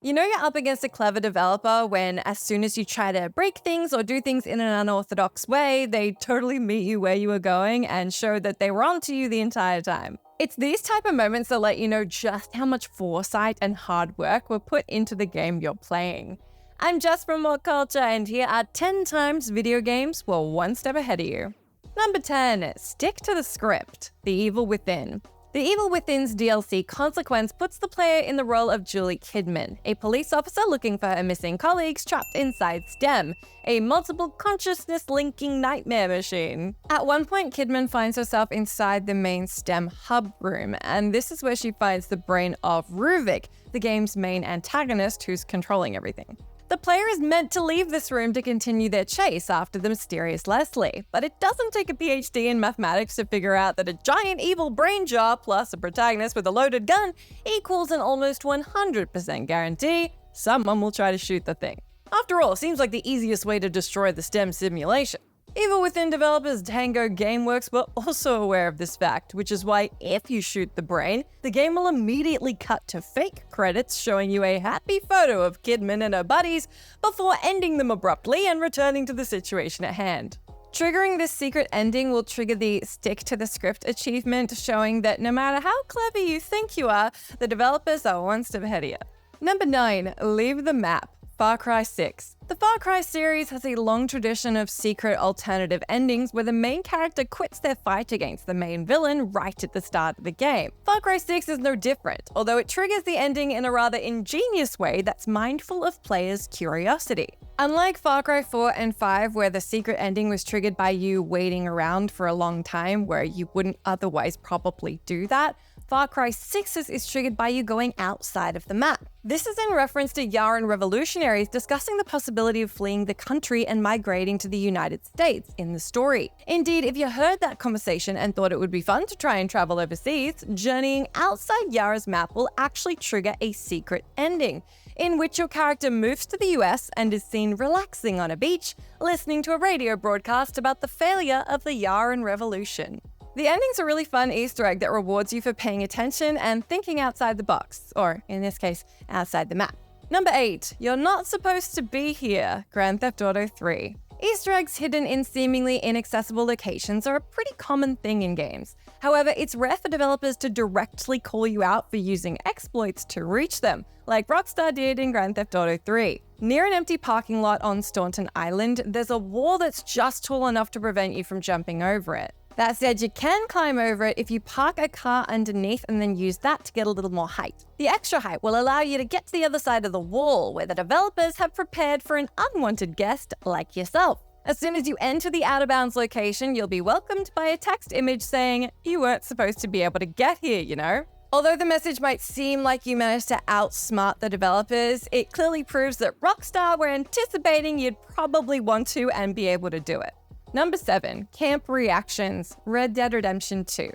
You know you're up against a clever developer when as soon as you try to break things or do things in an unorthodox way, they totally meet you where you were going and show that they were onto you the entire time. It's these type of moments that let you know just how much foresight and hard work were put into the game you're playing. I'm Jess from WhatCulture, and here are 10 times video games were one step ahead of you. Number 10, stick to the script. The Evil Within. The Evil Within's DLC Consequence puts the player in the role of Julie Kidman, a police officer looking for her missing colleagues trapped inside STEM, a multiple consciousness linking nightmare machine. At one point, Kidman finds herself inside the main STEM hub room, and this is where she finds the brain of Ruvik, the game's main antagonist who's controlling everything. The player is meant to leave this room to continue their chase after the mysterious Leslie, but it doesn't take a PhD in mathematics to figure out that a giant evil brain jar plus a protagonist with a loaded gun equals an almost 100% guarantee someone will try to shoot the thing. After all, seems like the easiest way to destroy the STEM simulation. Evil Within developers Tango Gameworks were also aware of this fact, which is why if you shoot the brain, the game will immediately cut to fake credits showing you a happy photo of Kidman and her buddies before ending them abruptly and returning to the situation at hand. Triggering this secret ending will trigger the stick to the script achievement, showing that no matter how clever you think you are, the developers are one step ahead of you. Number 9, leave the map. Far Cry 6. The Far Cry series has a long tradition of secret alternative endings where the main character quits their fight against the main villain right at the start of the game. Far Cry 6 is no different, although it triggers the ending in a rather ingenious way that's mindful of players' curiosity. Unlike Far Cry 4 and 5, where the secret ending was triggered by you waiting around for a long time where you wouldn't otherwise probably do that, Far Cry 6's is triggered by you going outside of the map. This is in reference to Yaren revolutionaries discussing the possibility of fleeing the country and migrating to the United States in the story. Indeed, if you heard that conversation and thought it would be fun to try and travel overseas, journeying outside Yara's map will actually trigger a secret ending, in which your character moves to the US and is seen relaxing on a beach, listening to a radio broadcast about the failure of the Yaren Revolution. The ending's a really fun Easter egg that rewards you for paying attention and thinking outside the box, or in this case, outside the map. Number 8, you're not supposed to be here. Grand Theft Auto 3. Easter eggs hidden in seemingly inaccessible locations are a pretty common thing in games. However, it's rare for developers to directly call you out for using exploits to reach them, like Rockstar did in Grand Theft Auto 3. Near an empty parking lot on Staunton Island, there's a wall that's just tall enough to prevent you from jumping over it. That said, you can climb over it if you park a car underneath and then use that to get a little more height. The extra height will allow you to get to the other side of the wall, where the developers have prepared for an unwanted guest like yourself. As soon as you enter the out-of-bounds location, you'll be welcomed by a text image saying, "You weren't supposed to be able to get here, you know?" Although the message might seem like you managed to outsmart the developers, it clearly proves that Rockstar were anticipating you'd probably want to and be able to do it. Number 7, camp reactions. Red Dead Redemption 2.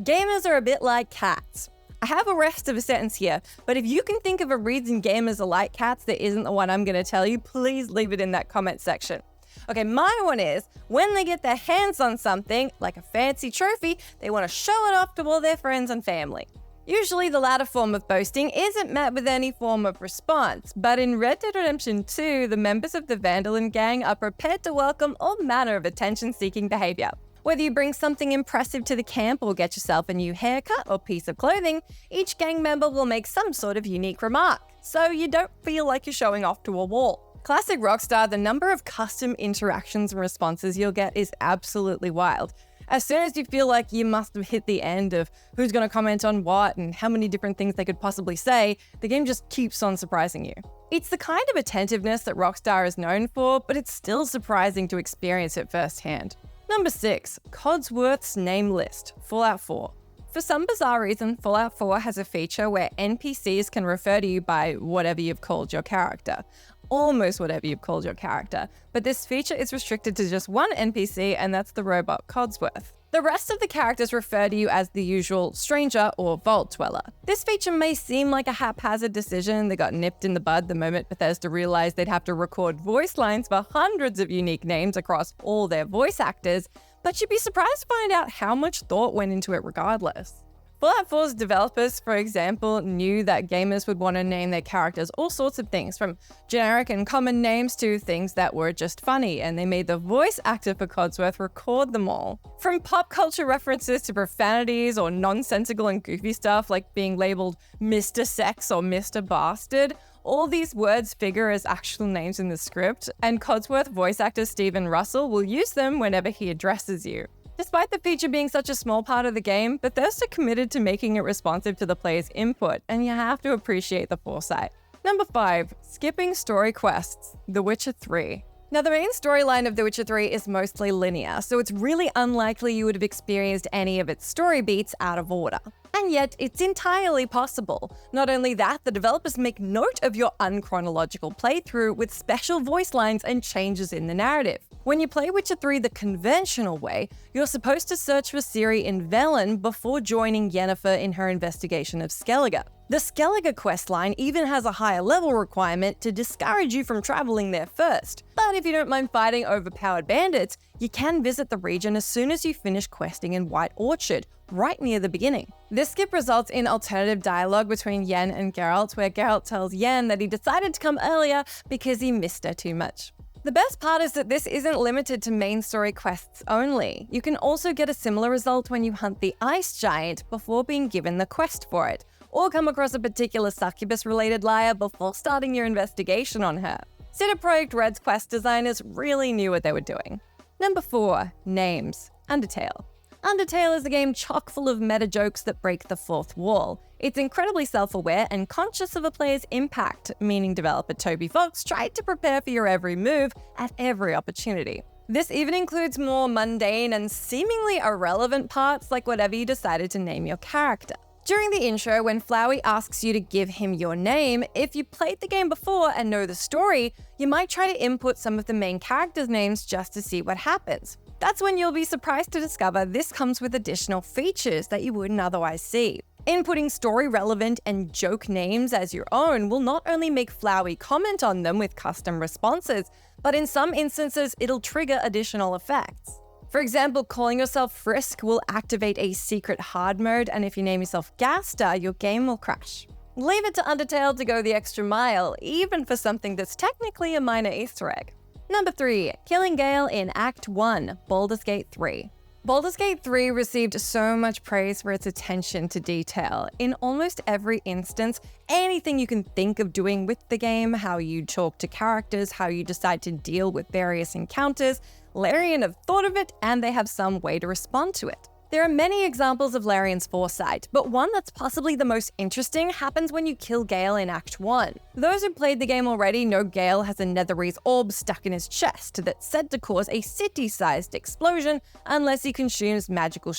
Gamers are a bit like cats. I have a rest of a sentence here, but if you can think of a reason gamers are like cats that isn't the one I'm going to tell you, please leave it in that comment section. Okay, my one is, when they get their hands on something, like a fancy trophy, they want to show it off to all their friends and family. Usually the latter form of boasting isn't met with any form of response, but in Red Dead Redemption 2, the members of the Vandalin gang are prepared to welcome all manner of attention-seeking behavior. Whether you bring something impressive to the camp or get yourself a new haircut or piece of clothing, each gang member will make some sort of unique remark, so you don't feel like you're showing off to a wall. Classic Rockstar, the number of custom interactions and responses you'll get is absolutely wild. As soon as you feel like you must have hit the end of who's going to comment on what and how many different things they could possibly say, the game just keeps on surprising you. It's the kind of attentiveness that Rockstar is known for, but it's still surprising to experience it firsthand. Number 6, Codsworth's name list, Fallout 4. For some bizarre reason, Fallout 4 has a feature where NPCs can refer to you by whatever you've called your character. Almost whatever you've called your character, but this feature is restricted to just one NPC, and that's the robot Codsworth. The rest of the characters refer to you as the usual stranger or vault dweller. This feature may seem like a haphazard decision that got nipped in the bud the moment Bethesda realized they'd have to record voice lines for hundreds of unique names across all their voice actors, but you'd be surprised to find out how much thought went into it regardless. Fallout 4's developers, for example, knew that gamers would want to name their characters all sorts of things, from generic and common names to things that were just funny, and they made the voice actor for Codsworth record them all. From pop culture references to profanities or nonsensical and goofy stuff like being labeled Mr. Sex or Mr. Bastard, all these words figure as actual names in the script, and Codsworth voice actor Stephen Russell will use them whenever he addresses you. Despite the feature being such a small part of the game, Bethesda committed to making it responsive to the player's input, and you have to appreciate the foresight. Number 5. Skipping story quests. The Witcher 3. Now, the main storyline of The Witcher 3 is mostly linear, so it's really unlikely you would have experienced any of its story beats out of order. And yet, it's entirely possible. Not only that, the developers make note of your unchronological playthrough with special voice lines and changes in the narrative. When you play Witcher 3 the conventional way, you're supposed to search for Ciri in Velen before joining Yennefer in her investigation of Skellige. The Skellige questline even has a higher level requirement to discourage you from traveling there first. But if you don't mind fighting overpowered bandits, you can visit the region as soon as you finish questing in White Orchard, right near the beginning. This skip results in alternative dialogue between Yen and Geralt, where Geralt tells Yen that he decided to come earlier because he missed her too much. The best part is that this isn't limited to main story quests only. You can also get a similar result when you hunt the Ice Giant before being given the quest for it, or come across a particular succubus-related liar before starting your investigation on her. CD Projekt Red's quest designers really knew what they were doing. Number 4. Names. Undertale. Undertale is a game chock full of meta jokes that break the fourth wall. It's incredibly self-aware and conscious of a player's impact, meaning developer Toby Fox tried to prepare for your every move at every opportunity. This even includes more mundane and seemingly irrelevant parts like whatever you decided to name your character. During the intro, when Flowey asks you to give him your name, if you played the game before and know the story, you might try to input some of the main characters' names just to see what happens. That's when you'll be surprised to discover this comes with additional features that you wouldn't otherwise see. Inputting story-relevant and joke names as your own will not only make Flowey comment on them with custom responses, but in some instances, it'll trigger additional effects. For example, calling yourself Frisk will activate a secret hard mode, and if you name yourself Gaster, your game will crash. Leave it to Undertale to go the extra mile, even for something that's technically a minor Easter egg. Number 3. Killing Gale in Act 1, Baldur's Gate 3. Baldur's Gate 3 received so much praise for its attention to detail. In almost every instance, anything you can think of doing with the game, how you talk to characters, how you decide to deal with various encounters, Larian have thought of it and they have some way to respond to it. There are many examples of Larian's foresight, but one that's possibly the most interesting happens when you kill Gale in Act 1. Those who played the game already know Gale has a Netherese orb stuck in his chest that's said to cause a city-sized explosion unless he consumes magical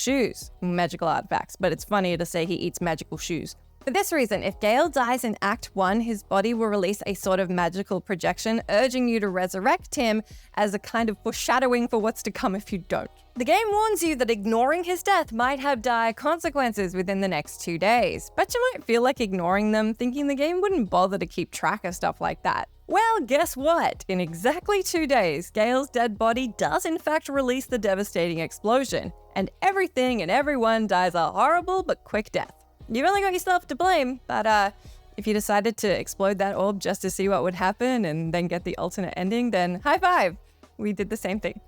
artifacts, but it's funnier to say he eats magical shoes. For this reason, if Gale dies in Act 1, his body will release a sort of magical projection, urging you to resurrect him as a kind of foreshadowing for what's to come if you don't. The game warns you that ignoring his death might have dire consequences within the next 2 days, but you might feel like ignoring them, thinking the game wouldn't bother to keep track of stuff like that. Well, guess what? In exactly 2 days, Gale's dead body does in fact release the devastating explosion, and everything and everyone dies a horrible but quick death. You've only got yourself to blame, but if you decided to explode that orb just to see what would happen and then get the alternate ending, then high five! We did the same thing.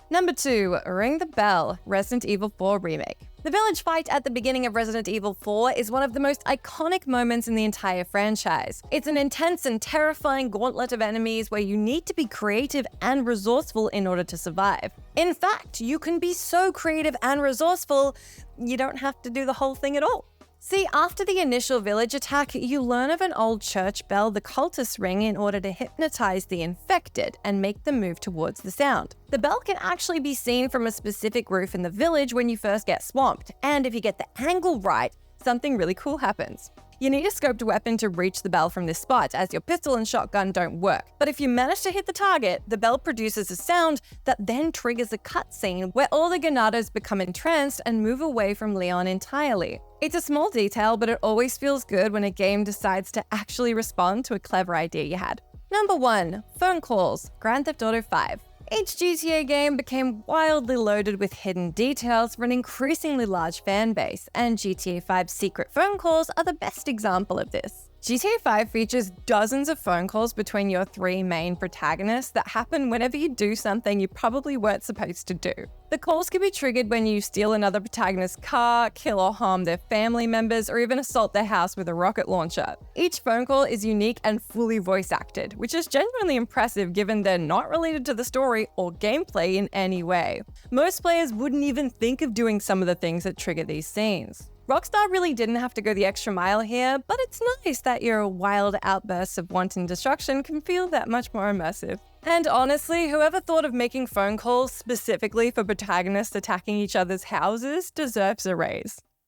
Number 2, Ring the Bell, Resident Evil 4 Remake. The village fight at the beginning of Resident Evil 4 is one of the most iconic moments in the entire franchise. It's an intense and terrifying gauntlet of enemies where you need to be creative and resourceful in order to survive. In fact, you can be so creative and resourceful, you don't have to do the whole thing at all. See, after the initial village attack, you learn of an old church bell the cultists ring in order to hypnotize the infected and make them move towards the sound. The bell can actually be seen from a specific roof in the village when you first get swamped, and if you get the angle right, something really cool happens. You need a scoped weapon to reach the bell from this spot, as your pistol and shotgun don't work. But if you manage to hit the target, the bell produces a sound that then triggers a cutscene where all the Ganados become entranced and move away from Leon entirely. It's a small detail, but it always feels good when a game decides to actually respond to a clever idea you had. Number 1. Phone calls, Grand Theft Auto 5. Each GTA game became wildly loaded with hidden details for an increasingly large fan base, and GTA 5's secret phone calls are the best example of this. GTA 5 features dozens of phone calls between your three main protagonists that happen whenever you do something you probably weren't supposed to do. The calls can be triggered when you steal another protagonist's car, kill or harm their family members, or even assault their house with a rocket launcher. Each phone call is unique and fully voice acted, which is genuinely impressive given they're not related to the story or gameplay in any way. Most players wouldn't even think of doing some of the things that trigger these scenes. Rockstar really didn't have to go the extra mile here, but it's nice that your wild outbursts of wanton destruction can feel that much more immersive. And honestly, whoever thought of making phone calls specifically for protagonists attacking each other's houses deserves a raise.